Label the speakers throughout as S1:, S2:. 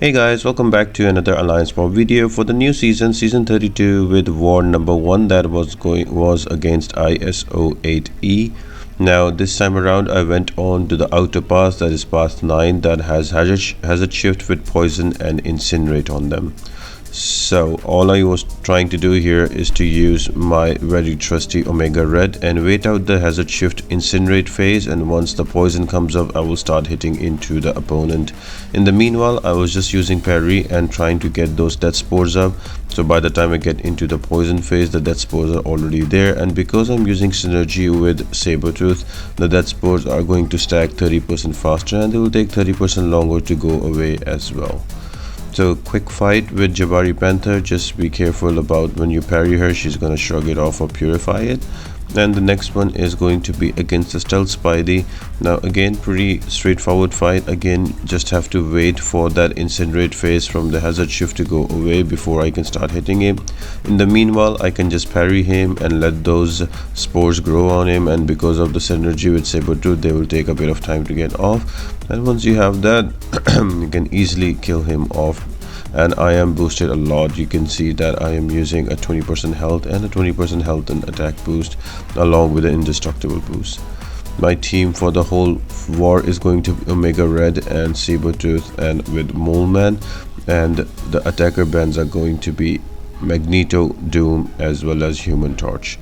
S1: Hey guys, welcome back to another Alliance War video for the new season 32 with war number 1 that was against ISO8E. Now this time around I went on to the outer pass, that is pass 9, that has hazard shift with poison and incinerate on them. So all I was trying to do here is to use my very trusty Omega Red and wait out the hazard shift incinerate phase, and once the poison comes up I will start hitting into the opponent. In the meanwhile I was just using parry and trying to get those death spores up, so by the time I get into the poison phase the death spores are already there, and because I'm using synergy with Sabretooth, the death spores are going to stack 30% faster and they will take 30% longer to go away as well. So quick fight with Jabari Panther, just be careful about when you parry her, she's gonna shrug it off or purify it. And the next one is going to be against the stealth Spidey. Now again, pretty straightforward fight. Again, just have to wait for that incinerate phase from the hazard shift to go away before I can start hitting him. In the meanwhile I can just parry him and let those spores grow on him, and because of the synergy with Sabretooth they will take a bit of time to get off, and once you have that you can easily kill him off. And I am boosted a lot. You can see that I am using a 20% health and a 20% health and attack boost along with an indestructible boost. My team for the whole war is going to be Omega Red and Sabretooth and with Mole Man, and the attacker bands are going to be Magneto, Doom as well as Human Torch.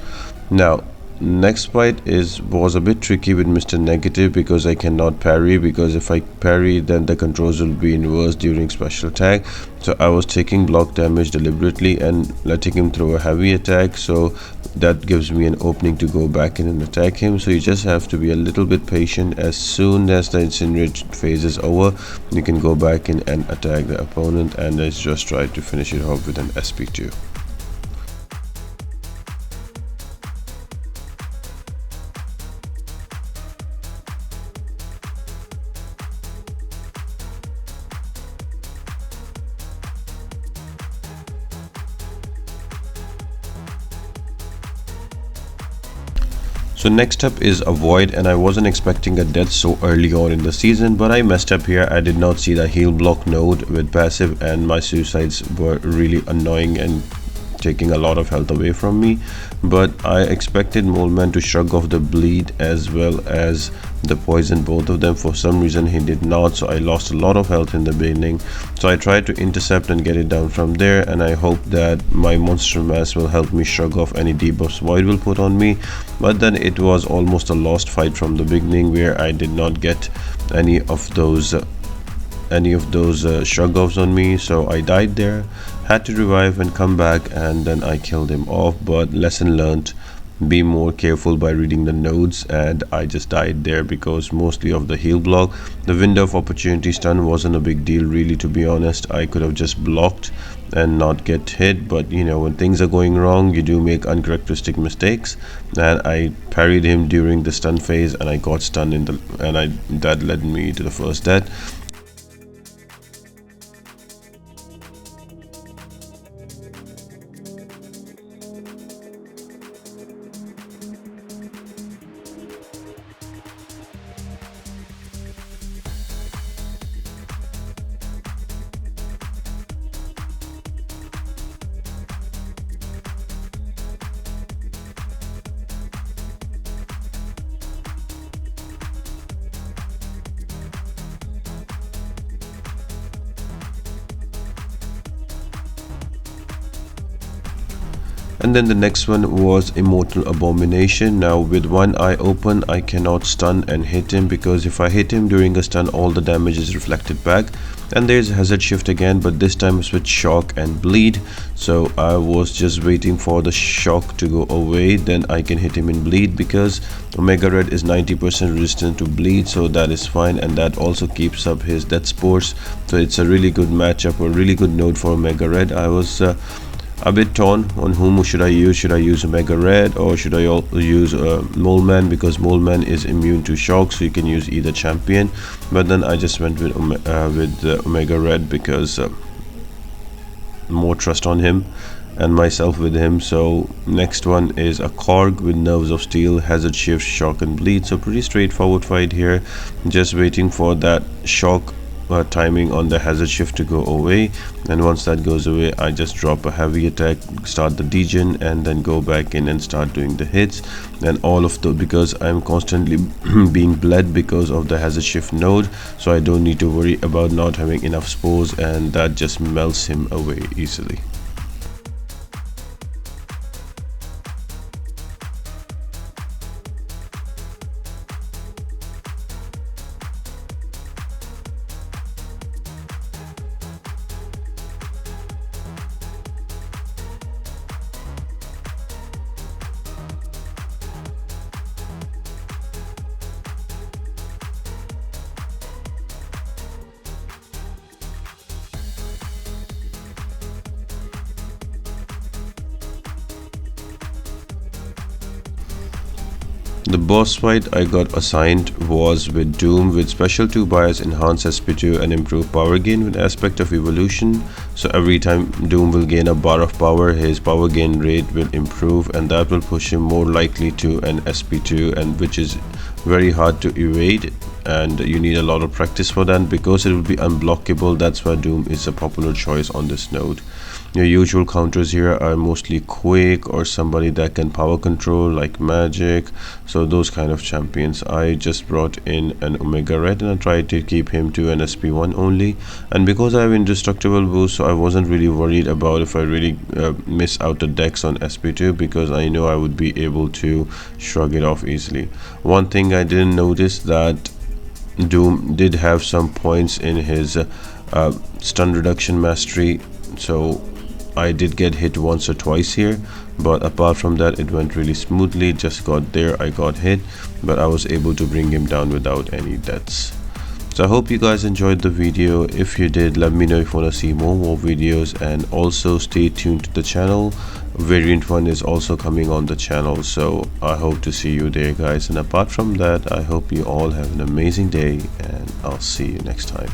S1: Now next fight was a bit tricky with Mr. Negative because I cannot parry, because if I parry then the controls will be inverse during special attack. So I was taking block damage deliberately and letting him throw a heavy attack, so that gives me an opening to go back in and attack him. So you just have to be a little bit patient. As soon as the incinerate phase is over you can go back in and attack the opponent, and let's just try to finish it off with an SP2. So next up is a Void, and I wasn't expecting a death so early on in the season, but I messed up here. I did not see the heal block node with passive, and my suicides were really annoying and taking a lot of health away from me. But I expected Mole Man to shrug off the bleed as well as the poison, both of them. For some reason he did not, so I lost a lot of health in the beginning. So I tried to intercept and get it down from there, and I hope that my monster mass will help me shrug off any debuffs Void will put on me. But then it was almost a lost fight from the beginning, where I did not get any of those shrug offs on me, so I died there, had to revive and come back, and then I killed him off. But lesson learned, be more careful by reading the nodes, and I just died there because mostly of the heal block. The window of opportunity stun wasn't a big deal really, to be honest. I could have just blocked and not get hit, but you know, when things are going wrong you do make uncharacteristic mistakes, and I parried him during the stun phase and I got stunned that led me to the first death. And then the next one was Immortal Abomination. Now with one eye open I cannot stun and hit him, because if I hit him during a stun all the damage is reflected back. And there's hazard shift again, but this time it's with shock and bleed. So I was just waiting for the shock to go away, then I can hit him in bleed, because Omega Red is 90% resistant to bleed, so that is fine, and that also keeps up his death spores. So it's a really good matchup, a really good node for Omega Red. I was a bit torn on whom should I use. Should I use Omega Red or should I use Mole Man, because Mole Man is immune to shock, so you can use either champion. But then I just went with Omega Red because more trust on him and myself with him. So next one is a Korg with Nerves of Steel, Hazard Shift, Shock and Bleed. So pretty straightforward fight here, just waiting for that shock timing on the hazard shift to go away, and once that goes away I just drop a heavy attack, start the degen, and then go back in and start doing the hits. And all of the, because I'm constantly being bled because of the hazard shift node, so I don't need to worry about not having enough spores, and that just melts him away easily. The boss fight I got assigned was with Doom with special 2 bias, enhance SP2 and improve power gain with aspect of evolution. So every time Doom will gain a bar of power, his power gain rate will improve, and that will push him more likely to an SP2, and which is very hard to evade, and you need a lot of practice for that because it will be unblockable. That's why Doom is a popular choice on this node. Your usual counters here are mostly Quake or somebody that can power control like Magic, so those kind of champions. I just brought in an Omega Red and I tried to keep him to an SP1 only, and because I have indestructible boost, so I wasn't really worried about if I really miss out the dex on SP2, because I know I would be able to shrug it off easily. One thing I didn't notice, that Doom did have some points in his stun reduction mastery, so I did get hit once or twice here, but apart from that it went really smoothly. Just got there, I got hit, but I was able to bring him down without any deaths. So I hope you guys enjoyed the video. If you did, let me know if you want to see more videos, and also stay tuned to the channel. Variant 1 is also coming on the channel, so I hope to see you there guys. And apart from that, I hope you all have an amazing day, and I'll see you next time.